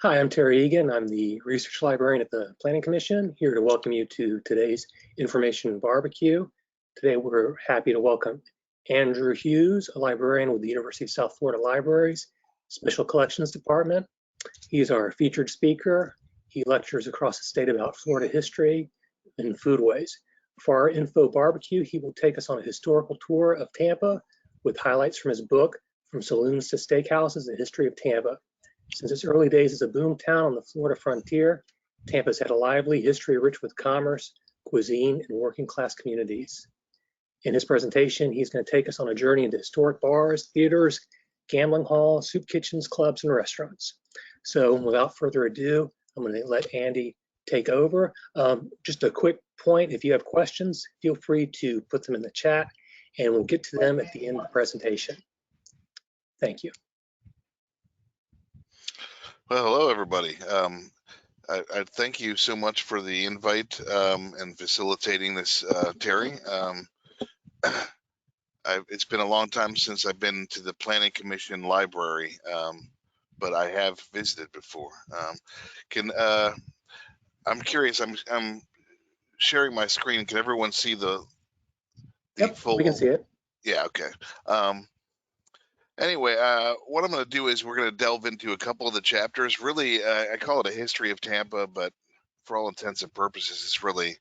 Hi, I'm Terry Egan. I'm the research librarian at the Planning Commission, here to welcome you to today's Information Barbecue. Today, we're happy to welcome Andrew Hughes, a librarian with the University of South Florida Libraries Special Collections Department. He's our featured speaker. He lectures across the state about Florida history and foodways. For our Info Barbecue, he will take us on a historical tour of Tampa with highlights from his book, From Saloons to Steakhouses, The History of Tampa. Since its early days as a boom town on the Florida frontier, Tampa's had a lively history rich with commerce, cuisine, and working class communities. In his presentation, he's going to take us on a journey into historic bars, theaters, gambling halls, soup kitchens, clubs, and restaurants. So without further ado, I'm going to let Andy take over. Just a quick point, if you have questions, feel free to put them in the chat and we'll get to them at the end of the presentation. Thank you. Well, hello, everybody. I thank you so much for the invite and facilitating this, Terry. It's been a long time since I've been to the Planning Commission library, but I have visited before. I'm curious. I'm sharing my screen. Can everyone see the Yep, full? we can see it. Yeah. Okay. Anyway, what I'm going to do is we're going to delve into a couple of the chapters. Really, I call it a history of Tampa, but for all intents and purposes, it's really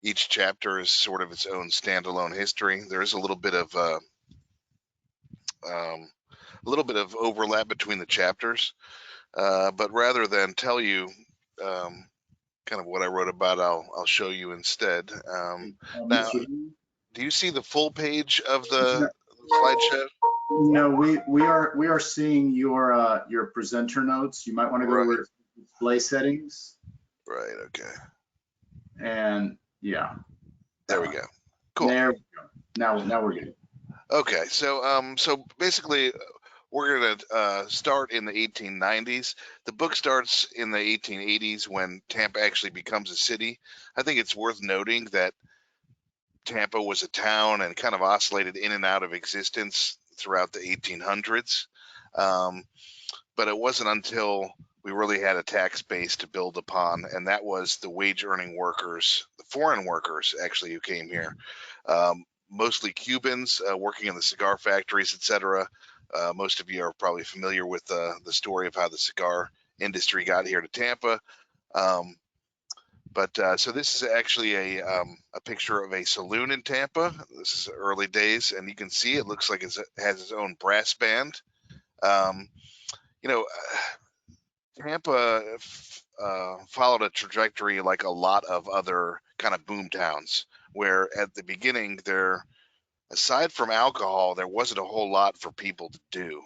each chapter is sort of its own standalone history. There is a little bit of overlap between the chapters, but rather than tell you kind of what I wrote about, I'll show you instead. Now, do you see the full page of the slideshow? No, we are seeing your presenter notes. You might want to go to display settings. Right. Okay. And yeah. There we go. Cool. There we go. Now we're good. Okay. So basically, we're gonna start in the 1890s. The book starts in the 1880s when Tampa actually becomes a city. I think it's worth noting that Tampa was a town and kind of oscillated in and out of existence throughout the 1800s. But it wasn't until we really had a tax base to build upon, and that was the wage earning workers, the foreign workers actually who came here, mostly Cubans working in the cigar factories, etc. Most of you are probably familiar with the story of how the cigar industry got here to Tampa. So this is actually a picture of a saloon in Tampa. This is early days, and you can see it looks like it has its own brass band. Tampa followed a trajectory like a lot of other kind of boom towns, where at the beginning there, aside from alcohol, there wasn't a whole lot for people to do.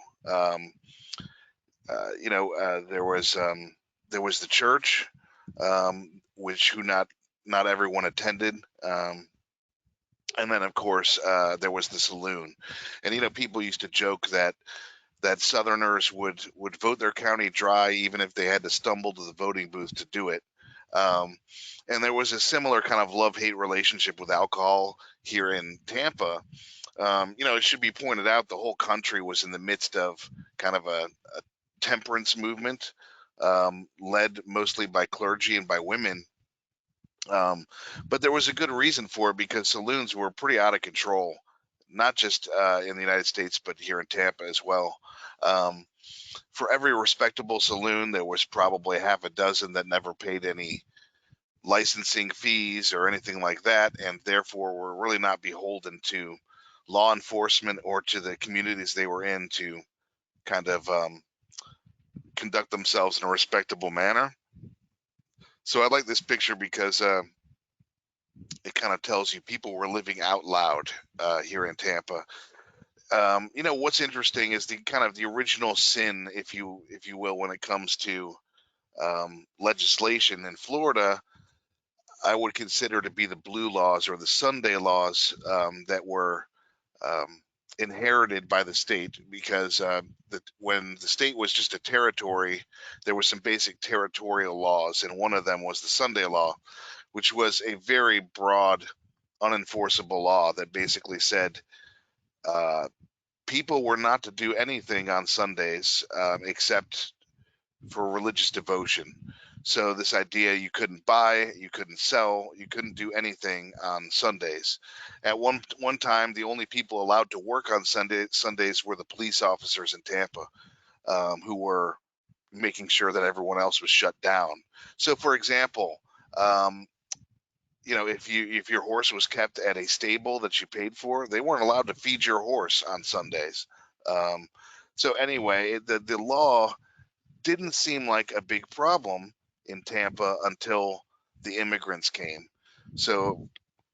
There was the church, which not everyone attended, and then of course there was the saloon. And people used to joke that Southerners would vote their county dry even if they had to stumble to the voting booth to do it. And there was a similar kind of love-hate relationship with alcohol here in Tampa. It should be pointed out the whole country was in the midst of kind of a temperance movement, led mostly by clergy and by women. But there was a good reason for it, because saloons were pretty out of control, not just in the United States, but here in Tampa as well. For every respectable saloon, there was probably half a dozen that never paid any licensing fees or anything like that, and therefore were really not beholden to law enforcement or to the communities they were in to kind of conduct themselves in a respectable manner. So I like this picture because it kind of tells you people were living out loud here in Tampa. What's interesting is the original sin, if you will, when it comes to legislation in Florida, I would consider to be the blue laws or the Sunday laws that were inherited by the state, because when the state was just a territory, there were some basic territorial laws, and one of them was the Sunday law, which was a very broad, unenforceable law that basically said people were not to do anything on Sundays except for religious devotion. So this idea you couldn't buy, you couldn't sell, you couldn't do anything on Sundays. At one time, the only people allowed to work on Sundays were the police officers in Tampa, who were making sure that everyone else was shut down. So, for example, if your horse was kept at a stable that you paid for, they weren't allowed to feed your horse on Sundays. So anyway, the law didn't seem like a big problem in Tampa until the immigrants came. So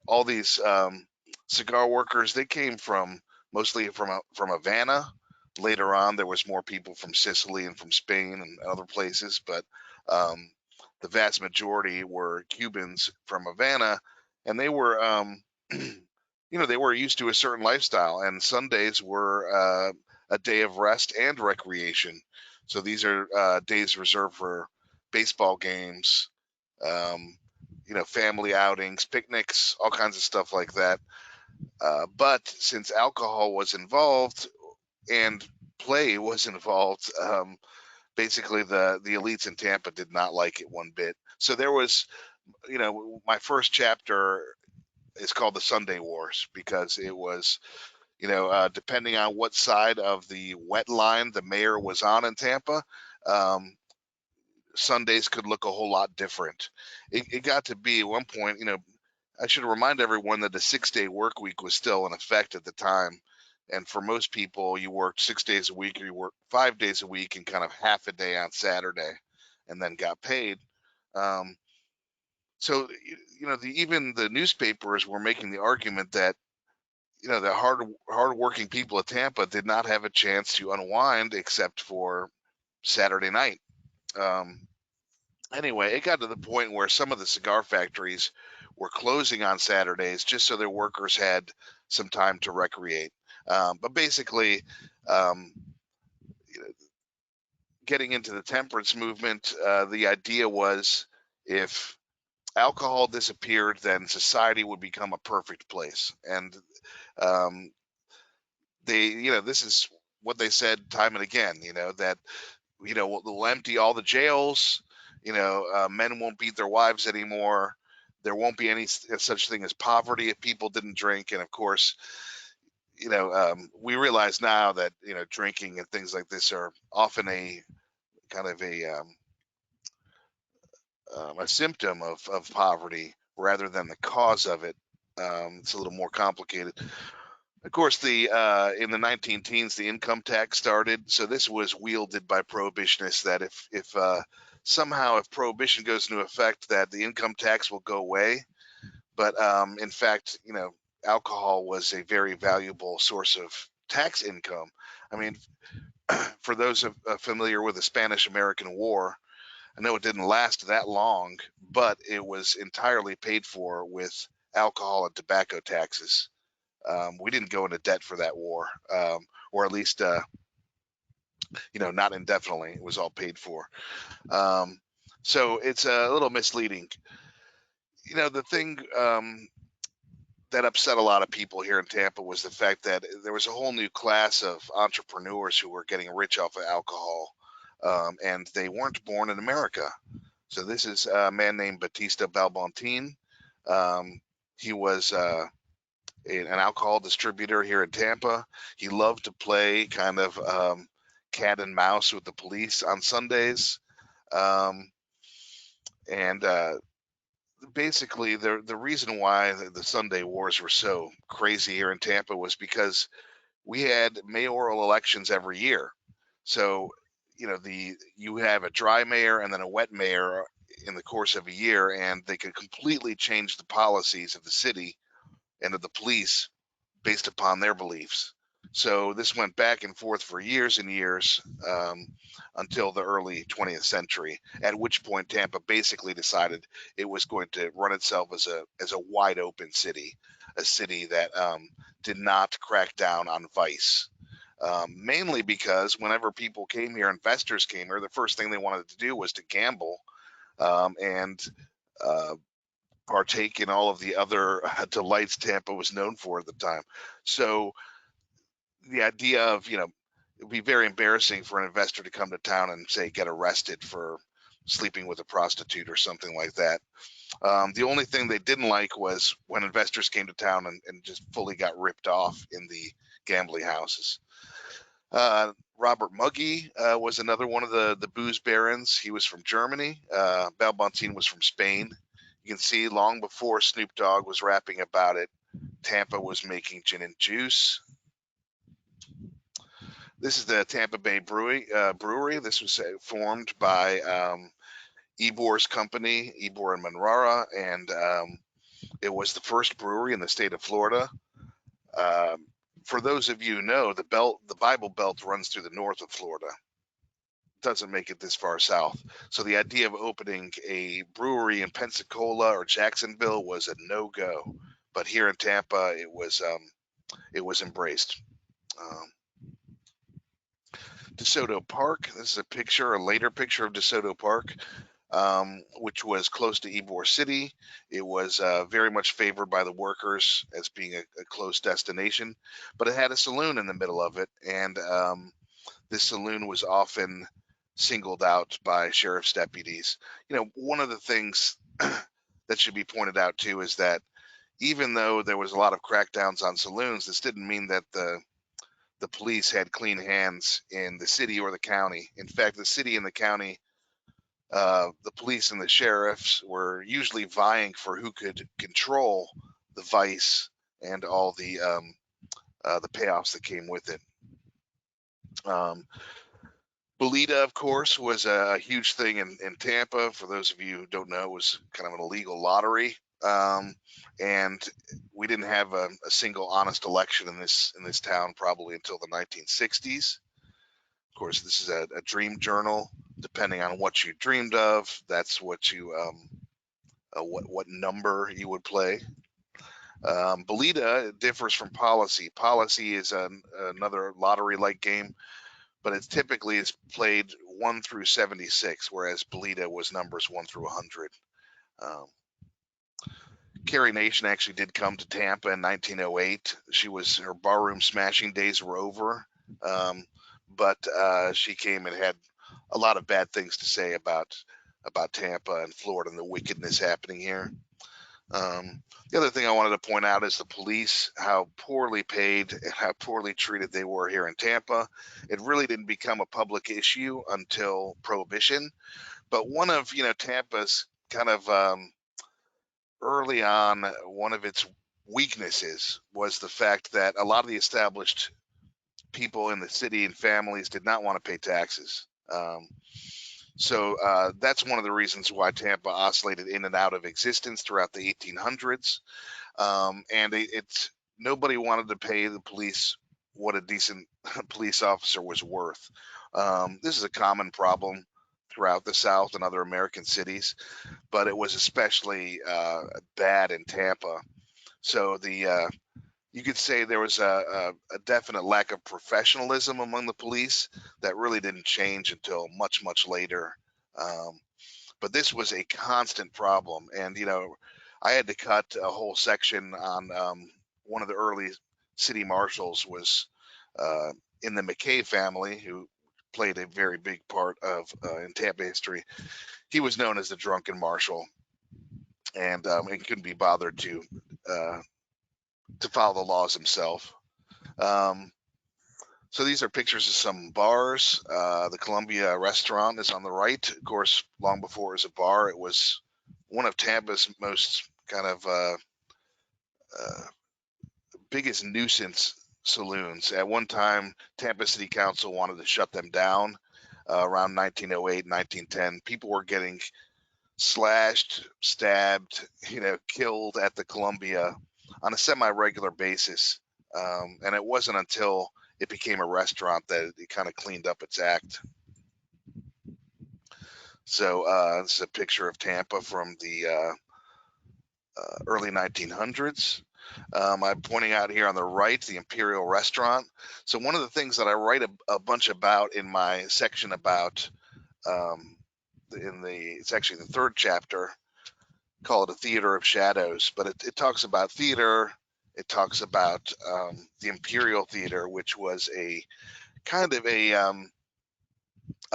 all these cigar workers, they came mostly from Havana. Later on, there was more people from Sicily and from Spain and other places, but the vast majority were Cubans from Havana, and they were, they were used to a certain lifestyle, and Sundays were a day of rest and recreation. So these are days reserved for baseball games, family outings, picnics, all kinds of stuff like that. But since alcohol was involved and play was involved, basically the elites in Tampa did not like it one bit. So there was, my first chapter is called the Sunday Wars, because it was, depending on what side of the wet line the mayor was on in Tampa, Sundays could look a whole lot different. It got to be at one point, I should remind everyone that the 6-day work week was still in effect at the time. And for most people, you worked 6 days a week, or you worked 5 days a week and kind of half a day on Saturday and then got paid. So, even the newspapers were making the argument that, the hard-working people of Tampa did not have a chance to unwind except for Saturday night. Anyway, it got to the point where some of the cigar factories were closing on Saturdays just so their workers had some time to recreate. But basically, getting into the temperance movement, the idea was if alcohol disappeared, then society would become a perfect place. And this is what they said time and again, that, we'll empty all the jails, men won't beat their wives anymore. There won't be any such thing as poverty if people didn't drink. And of course, we realize now that, drinking and things like this are often a kind of a symptom of poverty rather than the cause of it. It's a little more complicated. Of course, in the 19 teens, the income tax started. So this was wielded by prohibitionists that if somehow if prohibition goes into effect, that the income tax will go away. But in fact, alcohol was a very valuable source of tax income. I mean, for those familiar with the Spanish-American War, I know it didn't last that long, but it was entirely paid for with alcohol and tobacco taxes. We didn't go into debt for that war, or at least, not indefinitely. It was all paid for. So it's a little misleading. The thing that upset a lot of people here in Tampa was the fact that there was a whole new class of entrepreneurs who were getting rich off of alcohol, and they weren't born in America. So this is a man named Batista Balbontin. He was an alcohol distributor here in Tampa. He loved to play kind of cat and mouse with the police on Sundays. Basically, the reason why the Sunday wars were so crazy here in Tampa was because we had mayoral elections every year. So, you have a dry mayor and then a wet mayor in the course of a year, and they could completely change the policies of the city and of the police based upon their beliefs. So this went back and forth for years and years, until the early 20th century, at which point Tampa basically decided it was going to run itself as a wide open city, a city that did not crack down on vice. Mainly because whenever people came here, investors came here, the first thing they wanted to do was to gamble, and partake in all of the other delights Tampa was known for at the time. So the idea of, would be very embarrassing for an investor to come to town and say get arrested for sleeping with a prostitute or something like that. The only thing they didn't like was when investors came to town and just fully got ripped off in the gambling houses. Robert Muggy was another one of the booze barons. He was from Germany. Balbontin was from Spain. You can see long before Snoop Dogg was rapping about it, Tampa was making gin and juice. This is the Tampa Bay Brewery. This was formed by Ebor's company, Ebor and Monrara, and it was the first brewery in the state of Florida. For those of you who know, the Bible Belt runs through the north of Florida. It doesn't make it this far south. So the idea of opening a brewery in Pensacola or Jacksonville was a no-go. But here in Tampa, it was embraced. Desoto Park. This is a later picture of Desoto Park, which was close to Ybor City. It was very much favored by the workers as being a close destination, but it had a saloon in the middle of it, and this saloon was often singled out by sheriff's deputies. You know, one of the things that should be pointed out too is that even though there was a lot of crackdowns on saloons, this didn't mean that the police had clean hands in the city or the county. In fact, the city and the county, the police and the sheriffs were usually vying for who could control the vice and all the payoffs that came with it. Bolita, of course, was a huge thing in Tampa. For those of you who don't know, it was kind of an illegal lottery. And we didn't have a single honest election in this town probably until the 1960s. Of course, this is a dream journal. Depending on what you dreamed of, that's what you what number you would play. Bolita differs from Policy. Policy is another lottery-like game, but it typically is played 1 through 76, whereas Bolita was numbers 1 through 100. Carrie Nation actually did come to Tampa in 1908. Her barroom smashing days were over, but she came and had a lot of bad things to say about Tampa and Florida and the wickedness happening here. The other thing I wanted to point out is the police, how poorly paid and how poorly treated they were here in Tampa. It really didn't become a public issue until Prohibition, but one of Tampa's kind of early on, one of its weaknesses was the fact that a lot of the established people in the city and families did not want to pay taxes. So that's one of the reasons why Tampa oscillated in and out of existence throughout the 1800s. And nobody wanted to pay the police what a decent police officer was worth. This is a common problem throughout the South and other American cities, but it was especially bad in Tampa. So you could say there was a definite lack of professionalism among the police that really didn't change until much, much later. But this was a constant problem. And, I had to cut a whole section on one of the early city marshals was in the McKay family, who played a very big part in Tampa history. He was known as the Drunken Marshal, and couldn't be bothered to follow the laws himself. So these are pictures of some bars. The Columbia restaurant is on the right. Of course, long before it was a bar, it was one of Tampa's most kind of biggest nuisance saloons. At one time, Tampa City Council wanted to shut them down around 1908, 1910. People were getting slashed, stabbed, killed at the Columbia on a semi-regular basis. And it wasn't until it became a restaurant that it kind of cleaned up its act. So this is a picture of Tampa from the early 1900s. I'm pointing out here on the right, the Imperial Restaurant. So one of the things that I write a bunch about in my section about, it's actually the 3rd chapter, call it A Theater of Shadows, but it talks about theater. It talks about the Imperial Theater, which was a kind of a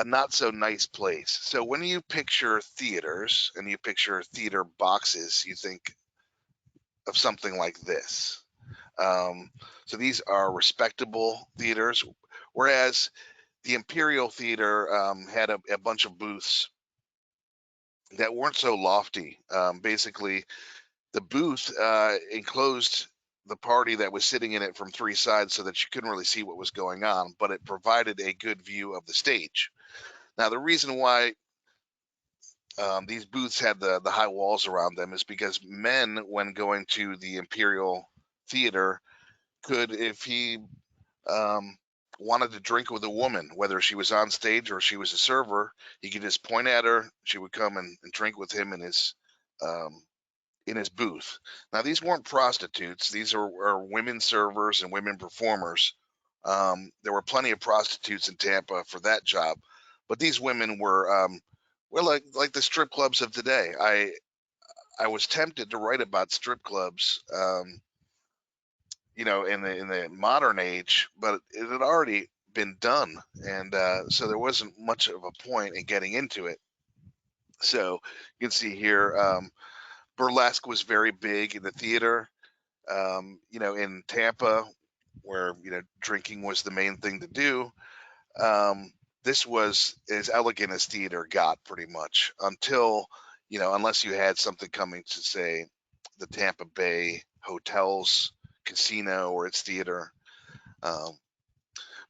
not so nice place. So when you picture theaters and you picture theater boxes, you think of something like this. So these are respectable theaters, whereas the Imperial Theater had a bunch of booths that weren't so lofty. Basically, the booth enclosed the party that was sitting in it from three sides so that you couldn't really see what was going on, but it provided a good view of the stage. Now, the reason why these booths had the high walls around them is because men, when going to the Imperial Theater, could, if he wanted to drink with a woman, whether she was on stage or she was a server, he could just point at her. She would come and drink with him in his booth. Now, these weren't prostitutes. These are women servers and women performers. There were plenty of prostitutes in Tampa for that job, but these women were like the strip clubs of today. I was tempted to write about strip clubs, in the modern age, but it had already been done, and so there wasn't much of a point in getting into it. So you can see here, burlesque was very big in the theater. In Tampa, where drinking was the main thing to do. This was as elegant as theater got, pretty much, until unless you had something coming to, say, the Tampa Bay hotels, casino, or its theater.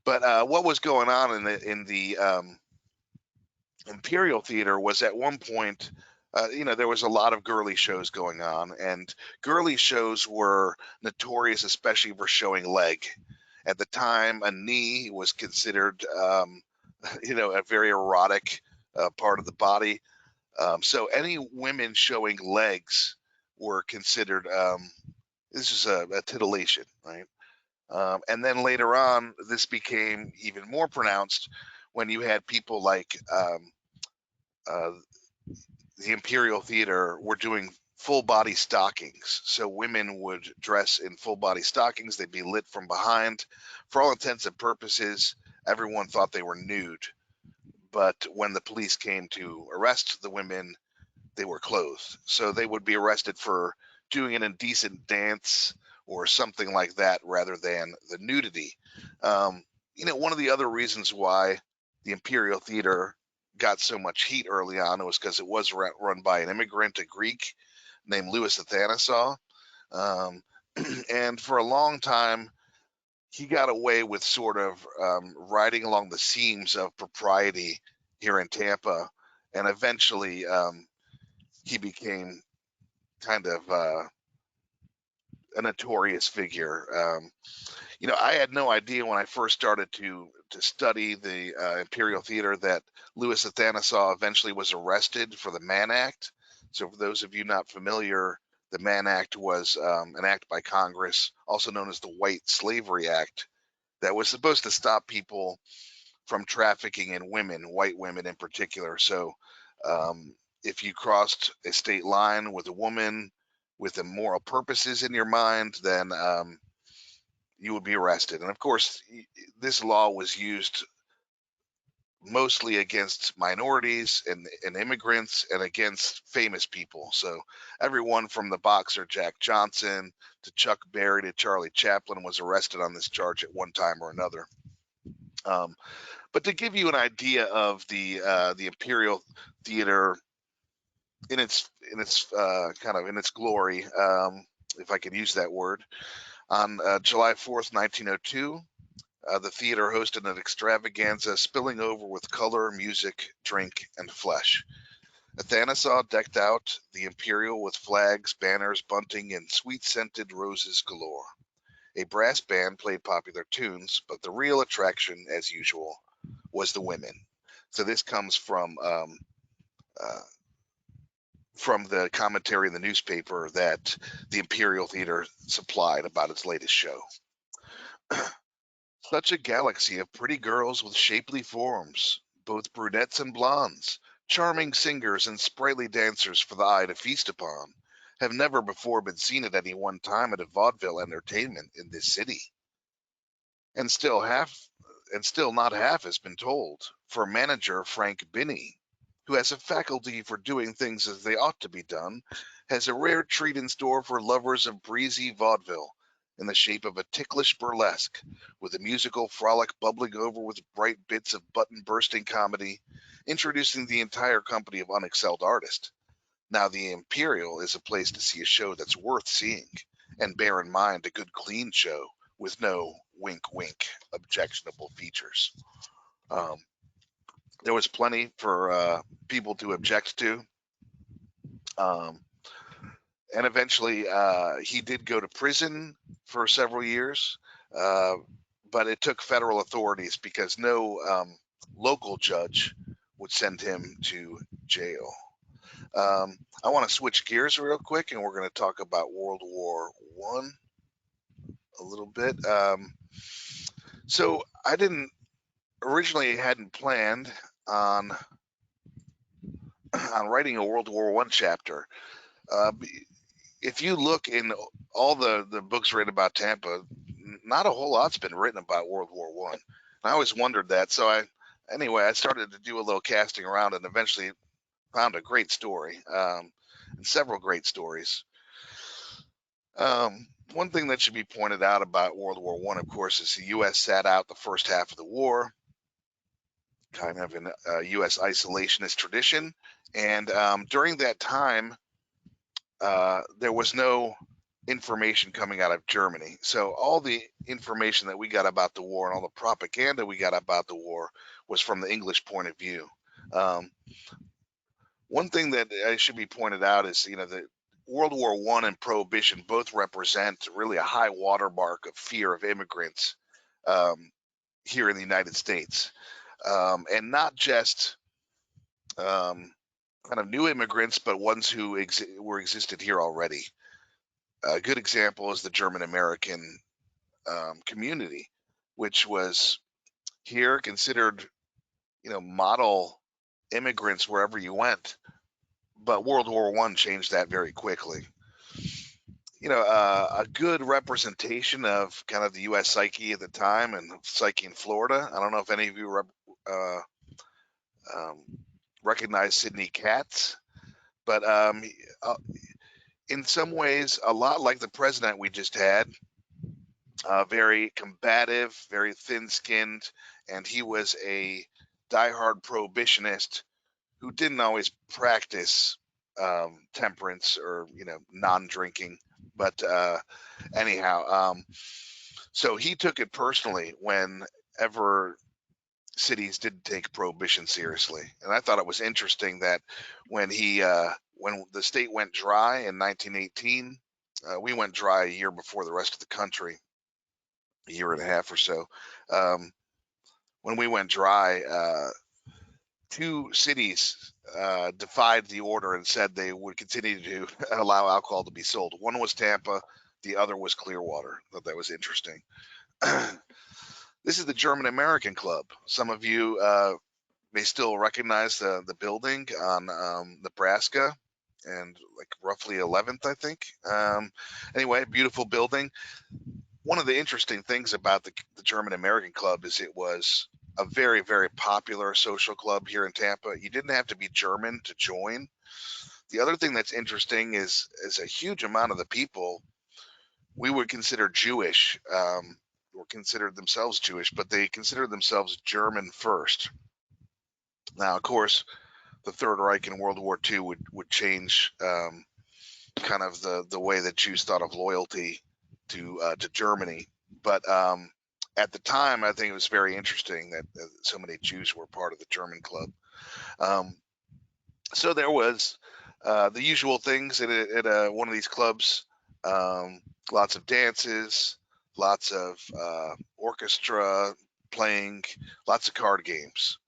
But what was going on in the Imperial Theater was, at one point, there was a lot of girly shows going on, and girly shows were notorious, especially for showing leg. At the time, a knee was considered, a very erotic part of the body. So any women showing legs were considered, this is a titillation, right? And then later on, this became even more pronounced when you had people like the Imperial Theater were doing full body stockings. So women would dress in full body stockings. They'd be lit from behind. For all intents and purposes, everyone thought they were nude. But when the police came to arrest the women, they were clothed. So they would be arrested for doing an indecent dance or something like that, rather than the nudity. One of the other reasons why the Imperial Theater got so much heat early on was because it was run by an immigrant, a Greek named Louis Athanasaw. And for a long time, he got away with sort of riding along the seams of propriety here in Tampa. And eventually he became kind of a notorious figure. I had no idea when I first started to study the Imperial Theater that Louis Athanasaw eventually was arrested for the Mann Act. So for those of you not familiar, the Mann Act was an act by Congress, also known as the White Slavery Act, that was supposed to stop people from trafficking in women, white women in particular. So if you crossed a state line with a woman with immoral purposes in your mind, then you would be arrested. And of course, this law was used mostly against minorities and immigrants and against famous people. So everyone from the boxer Jack Johnson to Chuck Berry to Charlie Chaplin was arrested on this charge at one time or another. But to give you an idea of the Imperial Theater in its kind of in its glory, if I can use that word, on July 4th, 1902, the theater hosted an extravaganza spilling over with color, music, drink, and flesh. Athanasaw decked out the Imperial with flags, banners, bunting, and sweet-scented roses galore. A brass band played popular tunes, but the real attraction, as usual, was the women. So this comes from the commentary in the newspaper that the Imperial Theater supplied about its latest show. Such a galaxy of pretty girls with shapely forms, both brunettes and blondes, charming singers and sprightly dancers for the eye to feast upon, have never before been seen at any one time at a vaudeville entertainment in this city. And still, half and still not half has been told, for manager Frank Binney, who has a faculty for doing things as they ought to be done, has a rare treat in store for lovers of breezy vaudeville in the shape of a ticklish burlesque, with a musical frolic bubbling over with bright bits of button-bursting comedy, introducing the entire company of unexcelled artists. Now, the Imperial is a place to see a show that's worth seeing, and bear in mind a good clean show with no wink-wink objectionable features. There was plenty for people to object to. And eventually he did go to prison for several years, but it took federal authorities because no local judge would send him to jail. I want to switch gears real quick, and we're going to talk about World War I a little bit. So I originally hadn't planned on writing a World War I chapter. If you look in all the books written about Tampa, not a whole lot's been written about World War I. I always wondered that. So I started to do a little casting around and eventually found a great story, and several great stories. One thing that should be pointed out about World War I, of course, is the U.S. sat out the first half of the war, kind of in a U.S. isolationist tradition. And during that time, there was no information coming out of Germany. So all the information that we got about the war and all the propaganda we got about the war was from the English point of view. One thing that should be pointed out is, that World War I and Prohibition both represent really a high watermark of fear of immigrants here in the United States. And not just kind of new immigrants, but ones who existed here already. A good example is the German American community, which was here considered, model immigrants wherever you went. But World War I changed that very quickly. A good representation of kind of the U.S. psyche at the time and psyche in Florida. I don't know if any of you recognize Sidney Katz, but in some ways, a lot like the president we just had, very combative, very thin-skinned, and he was a diehard prohibitionist who didn't always practice temperance or, non-drinking. But anyhow, so he took it personally whenever cities didn't take prohibition seriously. And I thought it was interesting that when the state went dry in 1918, we went dry a year before the rest of the country, a year and a half or so. When we went dry, two cities defied the order and said they would continue to allow alcohol to be sold. One was Tampa, the other was Clearwater. I thought that was interesting. This is the German American Club. Some of you may still recognize the building on Nebraska and like roughly 11th, I think. Anyway, beautiful building. One of the interesting things about the German American Club is it was a very, very popular social club here in Tampa. You didn't have to be German to join. The other thing that's interesting is a huge amount of the people we would consider Jewish, or considered themselves Jewish, but they considered themselves German first. Now, of course, the Third Reich in World War II would change kind of the way that Jews thought of loyalty to Germany. But at the time, I think it was very interesting that so many Jews were part of the German club. So there was the usual things at one of these clubs, lots of dances, lots of orchestra playing, lots of card games.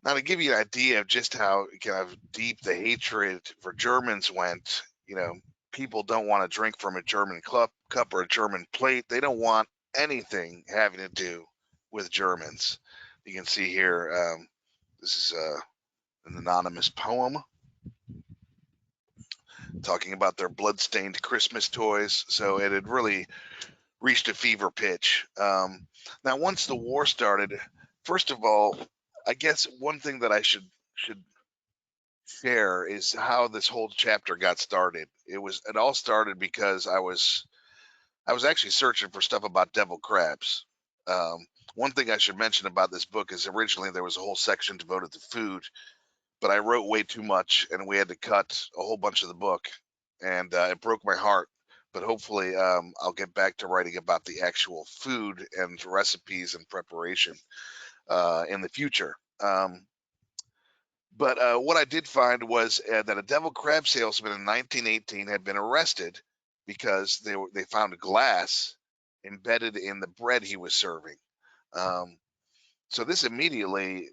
Now, to give you an idea of just how kind of deep the hatred for Germans went, people don't want to drink from a German cup or a German plate. They don't want anything having to do with Germans. You can see here, this is an anonymous poem talking about their blood-stained Christmas toys. So it had really reached a fever pitch. Now, once the war started, first of all, I guess one thing that I should share is how this whole chapter got started. It all started because I was actually searching for stuff about devil crabs. One thing I should mention about this book is originally there was a whole section devoted to food, but I wrote way too much and we had to cut a whole bunch of the book, and it broke my heart. But hopefully I'll get back to writing about the actual food and recipes and preparation in the future. But what I did find was that a devil crab salesman in 1918 had been arrested because they found glass embedded in the bread he was serving. So this immediately,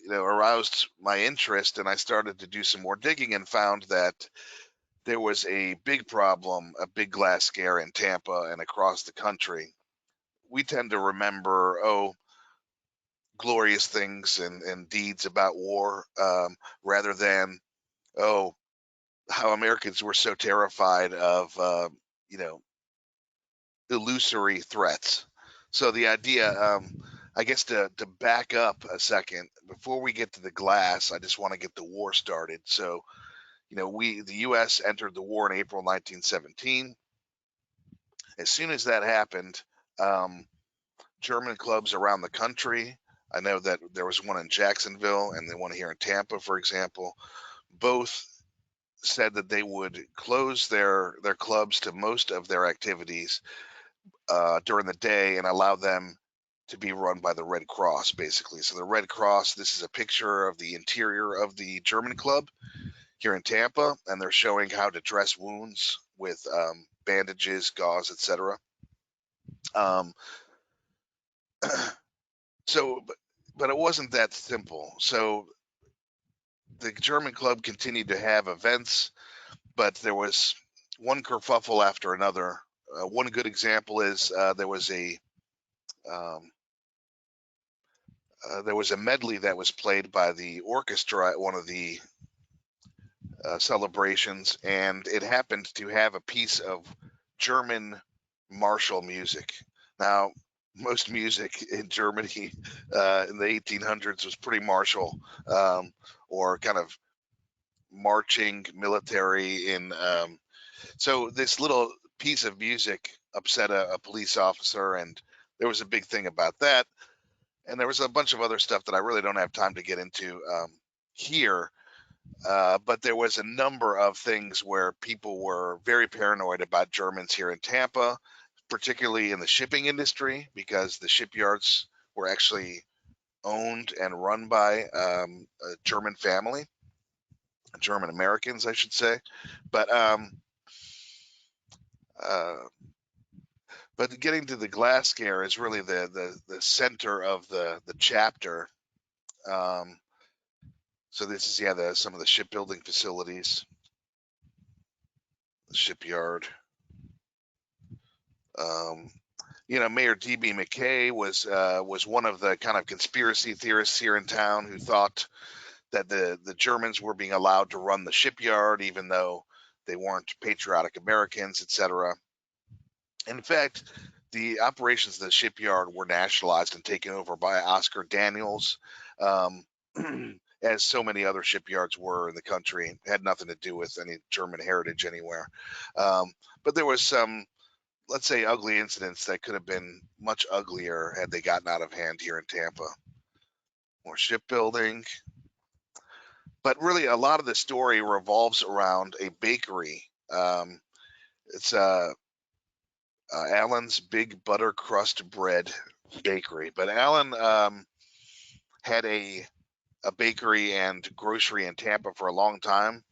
aroused my interest, and I started to do some more digging and found that there was a big problem, a big glass scare in Tampa and across the country. We tend to remember, glorious things and deeds about war, rather than, how Americans were so terrified of, illusory threats. So the idea, I guess to back up a second, before we get to the glass, I just want to get the war started. So, the U.S. entered the war in April 1917. As soon as that happened, German clubs around the country, I know that there was one in Jacksonville and then one here in Tampa, for example, both said that they would close their clubs to most of their activities during the day and allow them to be run by the Red Cross, basically. So the Red Cross, this is a picture of the interior of the German club here in Tampa, and they're showing how to dress wounds with bandages, gauze, etc. So, but it wasn't that simple. So the German club continued to have events, but there was one kerfuffle after another. One good example is there was a medley that was played by the orchestra at one of the celebrations, and it happened to have a piece of German martial music. Now, most music in Germany in the 1800s was pretty martial, or kind of marching military so this little piece of music upset a police officer, and there was a big thing about that. And there was a bunch of other stuff that I really don't have time to get into here. But there was a number of things where people were very paranoid about Germans here in Tampa, particularly in the shipping industry, because the shipyards were actually owned and run by a German family, German Americans, I should say. But getting to the glass scare is really the center of the chapter. So this is some of the shipbuilding facilities, the shipyard. Mayor D.B. McKay was one of the kind of conspiracy theorists here in town who thought that the Germans were being allowed to run the shipyard, even though they weren't patriotic Americans, etc. In fact, the operations of the shipyard were nationalized and taken over by Oscar Daniels, as so many other shipyards were in the country. It had nothing to do with any German heritage anywhere. But there was some, let's say, ugly incidents that could have been much uglier had they gotten out of hand here in Tampa. More shipbuilding. But really, a lot of the story revolves around a bakery. It's Allen's Big Butter Crust Bread Bakery. But Allen had a bakery and grocery in Tampa for a long time.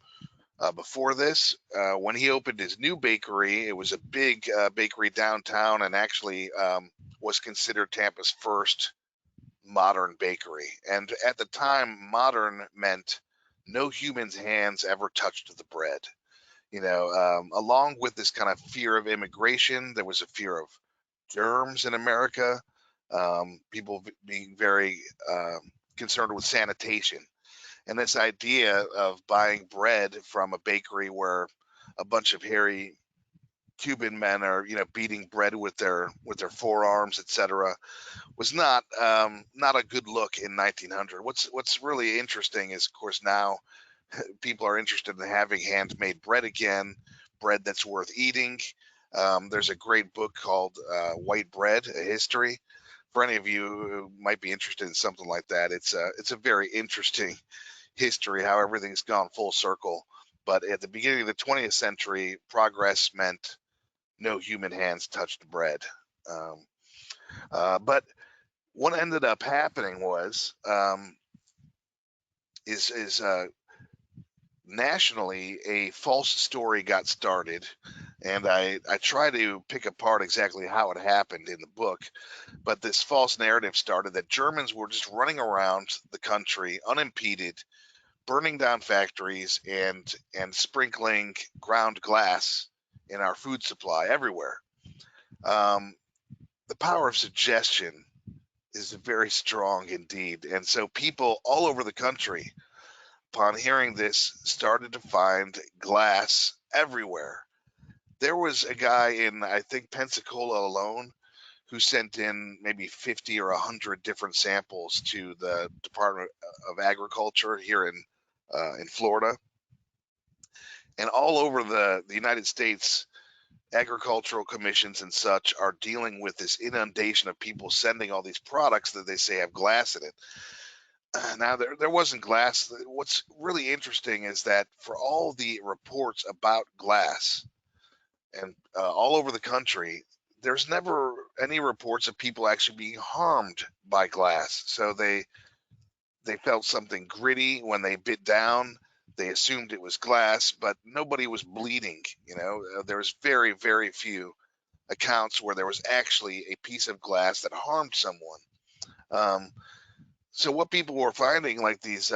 Before this, when he opened his new bakery, it was a big bakery downtown, and actually was considered Tampa's first modern bakery. And at the time, modern meant no human's hands ever touched the bread. Along with this kind of fear of immigration, there was a fear of germs in America. People being very concerned with sanitation. And this idea of buying bread from a bakery where a bunch of hairy Cuban men are, beating bread with their forearms, etc., was not a good look in 1900. What's really interesting is, of course, now people are interested in having handmade bread again, bread that's worth eating. There's a great book called White Bread: A History. For any of you who might be interested in something like that, it's a very interesting history, how everything's gone full circle. But at the beginning of the 20th century, progress meant no human hands touched bread. But what ended up happening was nationally a false story got started, and I try to pick apart exactly how it happened in the book. But this false narrative started that Germans were just running around the country unimpeded, burning down factories and sprinkling ground glass in our food supply everywhere. The power of suggestion is very strong indeed. And so people all over the country, upon hearing this, started to find glass everywhere. There was a guy in, I think, Pensacola alone who sent in maybe 50 or 100 different samples to the Department of Agriculture here in Florida. And all over the United States, agricultural commissions and such are dealing with this inundation of people sending all these products that they say have glass in it. Now, there wasn't glass. What's really interesting is that for all the reports about glass and all over the country, there's never any reports of people actually being harmed by glass. So they felt something gritty when they bit down. They assumed it was glass, but nobody was bleeding. There was very, very few accounts where there was actually a piece of glass that harmed someone. So what people were finding, like these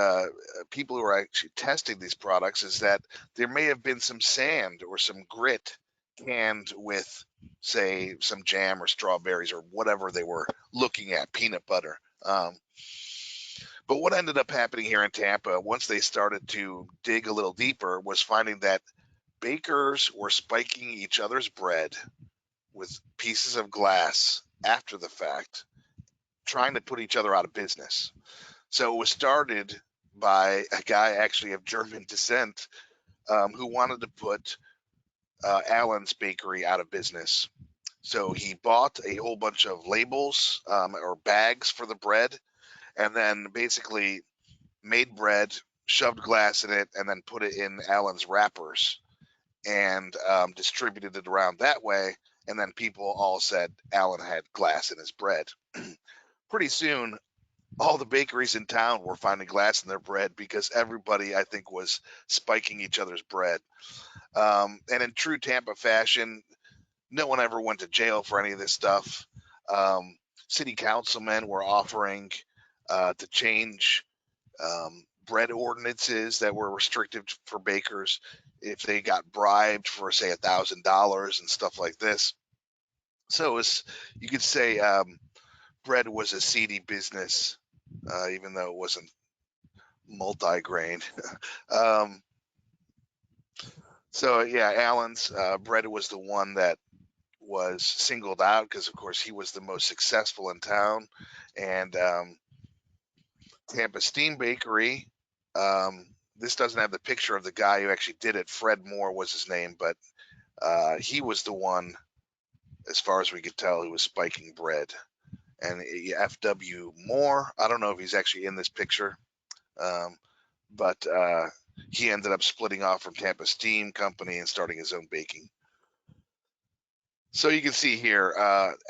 people who are actually testing these products, is that there may have been some sand or some grit canned with, say, some jam or strawberries or whatever they were looking at, peanut butter. But what ended up happening here in Tampa, once they started to dig a little deeper, was finding that bakers were spiking each other's bread with pieces of glass after the fact, trying to put each other out of business. So it was started by a guy actually of German descent who wanted to put Allen's Bakery out of business. So he bought a whole bunch of labels or bags for the bread, and then basically made bread, shoved glass in it, and then put it in Allen's wrappers and distributed it around that way. And then people all said Allen had glass in his bread. Pretty soon, all the bakeries in town were finding glass in their bread because everybody, I think, was spiking each other's bread. And in true Tampa fashion, no one ever went to jail for any of this stuff. City councilmen were offering to change bread ordinances that were restrictive for bakers if they got bribed for, say, $1,000 and stuff like this. So you could say bread was a seedy business, even though it wasn't multi-grain. So yeah, Allen's bread was the one that was singled out because, of course, he was the most successful in town. And Tampa Steam Bakery, this doesn't have the picture of the guy who actually did it. Fred Moore was his name, but he was the one, as far as we could tell, who was spiking bread. And F.W. Moore, I don't know if he's actually in this picture, but he ended up splitting off from Tampa Steam Company and starting his own baking. So you can see here,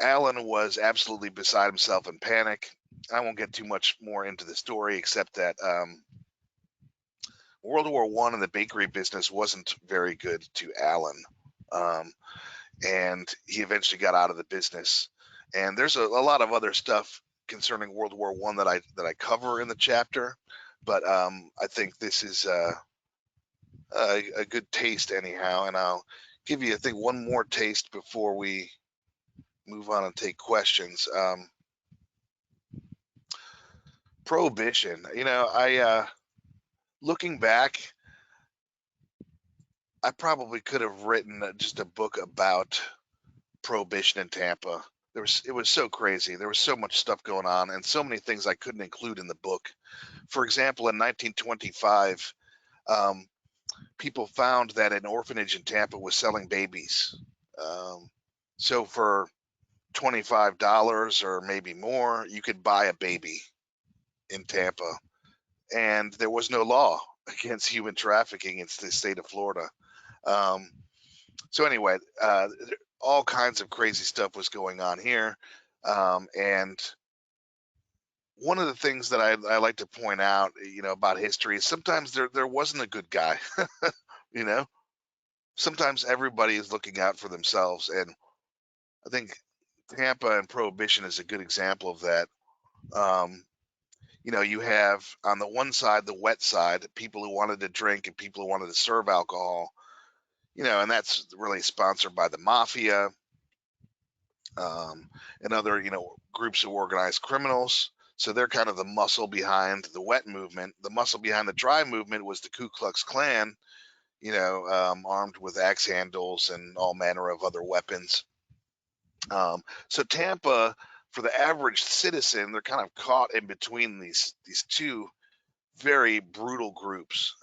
Allen was absolutely beside himself in panic. I won't get too much more into the story, except that World War I and the bakery business wasn't very good to Allen. And he eventually got out of the business. And there's a lot of other stuff concerning World War I that I cover in the chapter, but I think this is a good taste anyhow, and I'll give you, I think, one more taste before we move on and take questions. Prohibition. I looking back, I probably could have written just a book about Prohibition in Tampa. It was so crazy. There was so much stuff going on and so many things I couldn't include in the book. For example, in 1925, people found that an orphanage in Tampa was selling babies. So for $25 or maybe more, you could buy a baby in Tampa, and there was no law against human trafficking in the state of Florida. So anyway, all kinds of crazy stuff was going on here. And one of the things that I like to point out, about history is sometimes there wasn't a good guy, sometimes everybody is looking out for themselves. And I think Tampa and Prohibition is a good example of that. You have on the one side, the wet side, people who wanted to drink and people who wanted to serve alcohol, and that's really sponsored by the mafia, and other, groups of organized criminals. So they're kind of the muscle behind the wet movement. The muscle behind the dry movement was the Ku Klux Klan, armed with axe handles and all manner of other weapons. So Tampa, for the average citizen, they're kind of caught in between these two very brutal groups.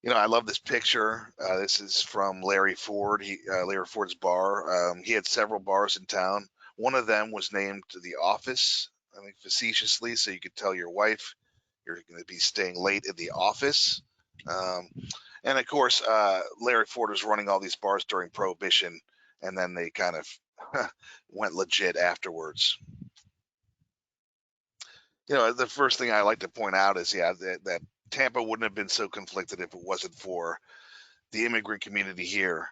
I love this picture. This is from Larry Ford. Larry Ford's bar. He had several bars in town. One of them was named The Office, I think facetiously, so you could tell your wife you're going to be staying late in the office. And of course, Larry Ford was running all these bars during Prohibition, and then they kind of went legit afterwards. The first thing I like to point out is, that Tampa wouldn't have been so conflicted if it wasn't for the immigrant community here.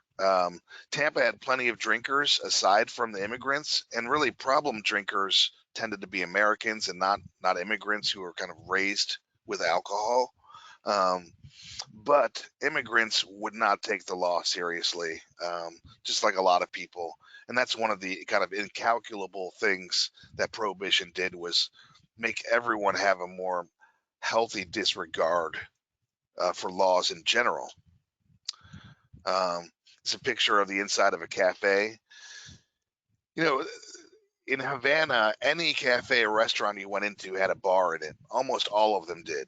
Tampa had plenty of drinkers aside from the immigrants, and really problem drinkers tended to be Americans and not immigrants who were kind of raised with alcohol. But immigrants would not take the law seriously, just like a lot of people. And that's one of the kind of incalculable things that Prohibition did, was make everyone have a more healthy disregard for laws in general. It's a picture of the inside of a cafe. In Havana, any cafe or restaurant you went into had a bar in it. Almost all of them did.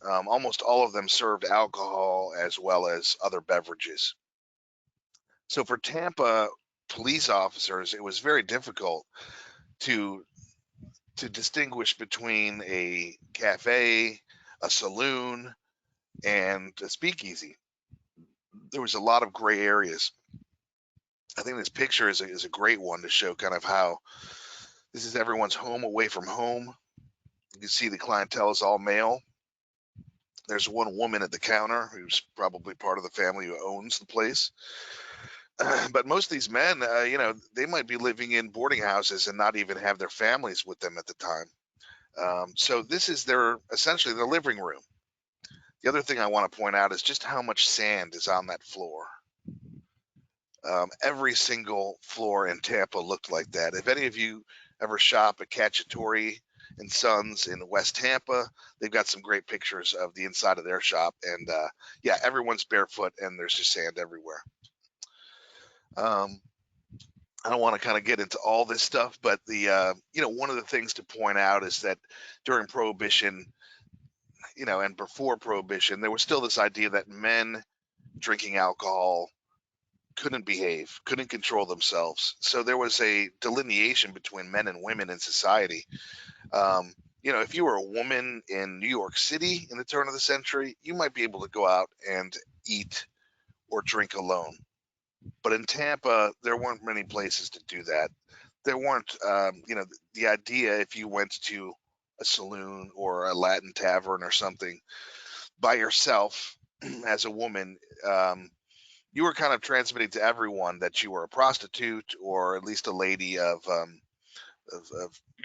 Almost all of them served alcohol as well as other beverages. So for Tampa police officers, it was very difficult to distinguish between a cafe, a saloon, and a speakeasy. There was a lot of gray areas. I think this picture is a great one to show kind of how this is everyone's home away from home. You can see the clientele is all male. There's one woman at the counter who's probably part of the family who owns the place. But most of these men, they might be living in boarding houses and not even have their families with them at the time. So this is essentially their living room. The other thing I want to point out is just how much sand is on that floor. Every single floor in Tampa looked like that. If any of you ever shop at Cacciatore and Sons in West Tampa, they've got some great pictures of the inside of their shop. And everyone's barefoot and there's just sand everywhere. I don't want to kind of get into all this stuff, but one of the things to point out is that during Prohibition, and before Prohibition, there was still this idea that men drinking alcohol couldn't behave, couldn't control themselves. So there was a delineation between men and women in society. If you were a woman in New York City in the turn of the century, you might be able to go out and eat or drink alone. But in Tampa, there weren't many places to do that. There weren't, the idea if you went to a saloon or a Latin tavern or something by yourself as a woman, you were kind of transmitting to everyone that you were a prostitute or at least a lady of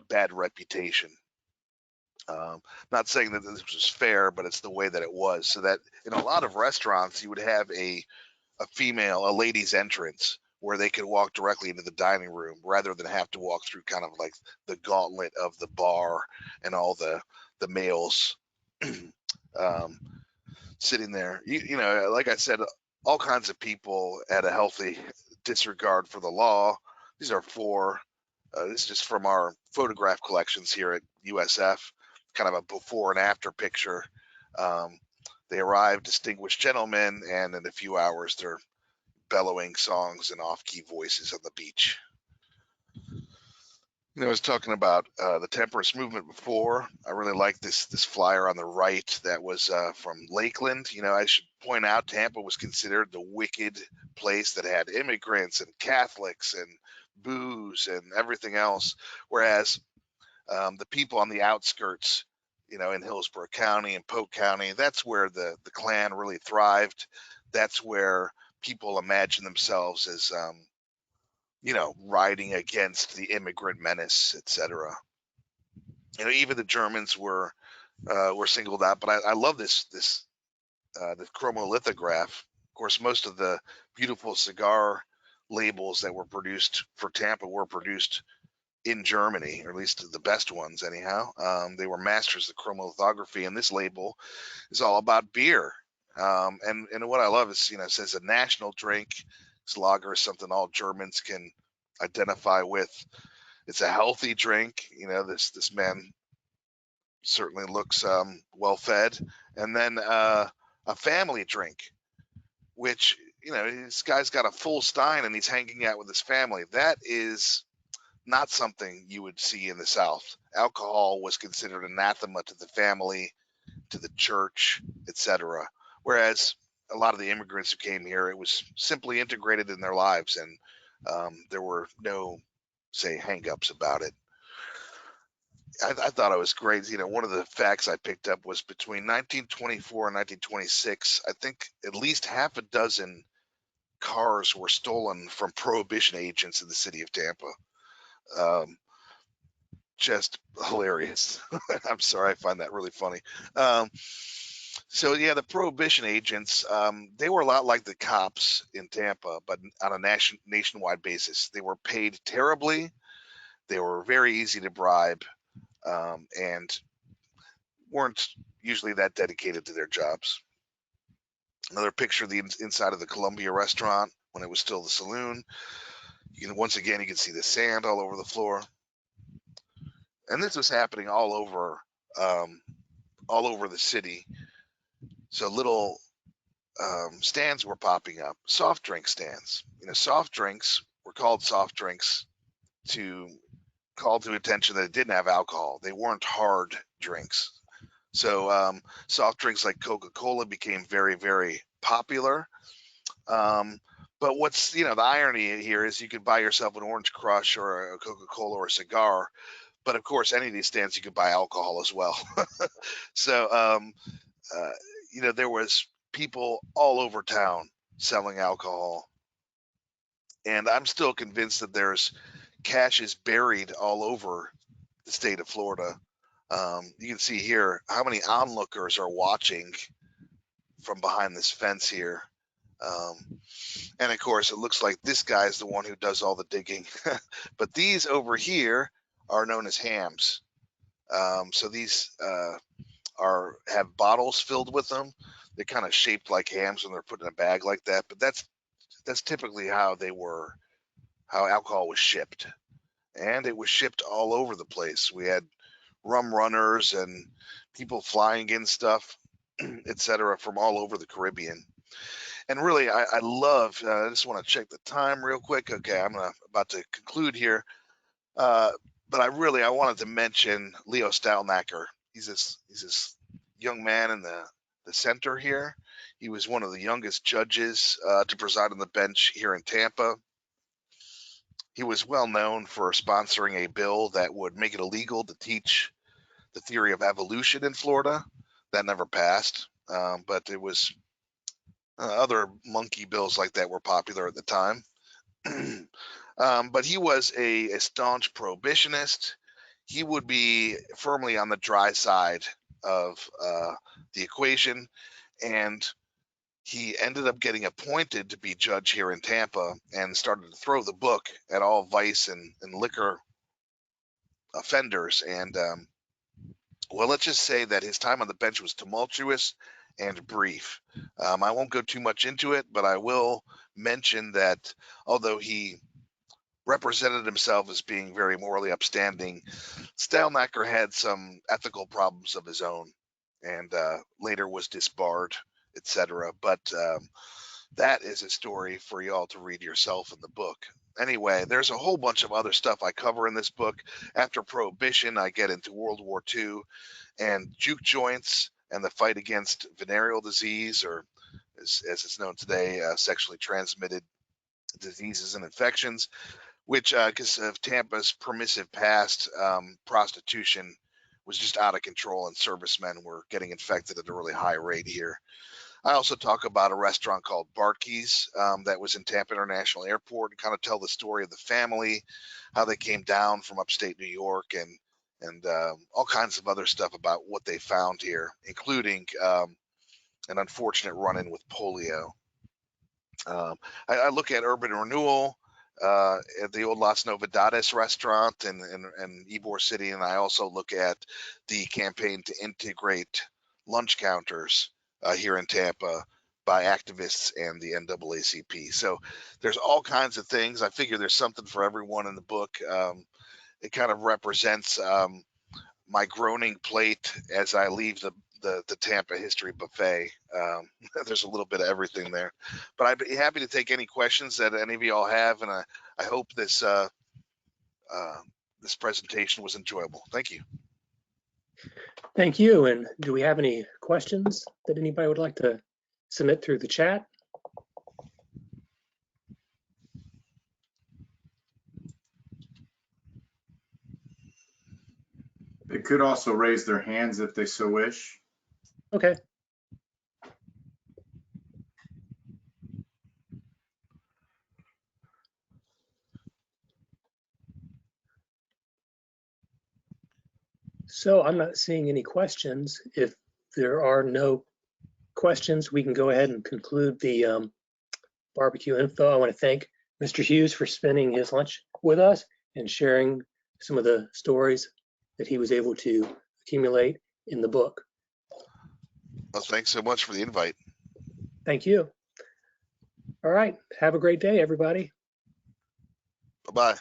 bad reputation. Not saying that this was fair, but it's the way that it was. So that in a lot of restaurants, you would have a ladies' entrance where they could walk directly into the dining room rather than have to walk through kind of like the gauntlet of the bar and all the males. sitting there. You know, like I said, all kinds of people had a healthy disregard for the law. These are this is just from our photograph collections here at USF, kind of a before and after picture. They arrived, distinguished gentlemen, and in a few hours they're bellowing songs and off-key voices on the beach. You know, I was talking about the temperance movement before. I really like this flyer on the right that was from Lakeland. You know, I should point out Tampa was considered the wicked place that had immigrants and Catholics and booze and everything else, whereas the people on the outskirts, you know, in Hillsborough County and Polk County, that's where the Klan really thrived. That's where people imagine themselves as you know, riding against the immigrant menace, etc. You know, even the Germans were singled out. But I love this chromolithograph. Of course, most of the beautiful cigar labels that were produced for Tampa were produced in Germany, or at least the best ones, anyhow. They were masters of chromolithography, and this label is all about beer. And what I love is, you know, it says a national drink. This lager is something all Germans can identify with. It's a healthy drink. You know, this man certainly looks well fed. And then a family drink, which, you know, this guy's got a full stein and he's hanging out with his family. That is not something you would see in the South. Alcohol was considered anathema to the family, to the church, etc. Whereas a lot of the immigrants who came here, it was simply integrated in their lives, and there were no, say, hang-ups about it. I thought it was great. You know, one of the facts I picked up was between 1924 and 1926, I think at least half a dozen cars were stolen from Prohibition agents in the city of Tampa. Just hilarious. I'm sorry, I find that really funny. So yeah, the Prohibition agents, they were a lot like the cops in Tampa, but on a nationwide basis. They were paid terribly. They were very easy to bribe, and weren't usually that dedicated to their jobs. Another picture of the inside of the Columbia restaurant when it was still the Saloon. Once again, you can see the sand all over the floor. And this was happening all over the city. So little stands were popping up, soft drink stands. You know, soft drinks were called soft drinks to call to attention that it didn't have alcohol. They weren't hard drinks. So soft drinks like Coca-Cola became very, very popular. But what's, you know, the irony here is you could buy yourself an Orange Crush or a Coca-Cola or a cigar. But of course, any of these stands, you could buy alcohol as well. So, you know, there was people all over town selling alcohol. And I'm still convinced that there's caches buried all over the state of Florida. You can see here how many onlookers are watching from behind this fence here. And of course, it looks like this guy's the one who does all the digging. But these over here are known as hams. So these have bottles filled with them. They're kind of shaped like hams when they're put in a bag like that. But that's typically how alcohol was shipped. And it was shipped all over the place. We had rum runners and people flying in stuff, etc., from all over the Caribbean. And really, I love, I just want to check the time real quick. Okay, I'm about to conclude here. But I wanted to mention Leo Stalnaker. He's this young man in the center here. He was one of the youngest judges to preside on the bench here in Tampa. He was well known for sponsoring a bill that would make it illegal to teach the theory of evolution in Florida. That never passed, but it was other monkey bills like that were popular at the time. But he was a staunch prohibitionist. He would be firmly on the dry side of the equation, and he ended up getting appointed to be judge here in Tampa and started to throw the book at all vice and liquor offenders. And well, let's just say that his time on the bench was tumultuous and brief. I won't go too much into it, but I will mention that although he represented himself as being very morally upstanding, Stalnaker had some ethical problems of his own, and later was disbarred, etc. But that is a story for y'all to read yourself in the book. Anyway, there's a whole bunch of other stuff I cover in this book. After Prohibition, I get into World War II and juke joints and the fight against venereal disease, or as it's known today, sexually transmitted diseases and infections, which, because of Tampa's permissive past, prostitution was just out of control, and servicemen were getting infected at a really high rate here. I also talk about a restaurant called Barkey's that was in Tampa International Airport, and kind of tell the story of the family, how they came down from upstate New York, and all kinds of other stuff about what they found here, including an unfortunate run-in with polio. I look at urban renewal at the old Las Novedades restaurant in Ybor City, and I also look at the campaign to integrate lunch counters here in Tampa by activists and the NAACP. So there's all kinds of things. I figure there's something for everyone in the book. It kind of represents my groaning plate as I leave the Tampa history buffet. There's a little bit of everything there, but I'd be happy to take any questions that any of y'all have, and I hope this this presentation was enjoyable. Thank you. Thank you. And do we have any questions that anybody would like to submit through the chat? They could also raise their hands if they so wish. Okay. So I'm not seeing any questions. If there are no questions, we can go ahead and conclude the barbecue info. I want to thank Mr. Hughes for spending his lunch with us and sharing some of the stories that he was able to accumulate in the book. Well, thanks so much for the invite. Thank you. All right. Have a great day, everybody. Bye-bye.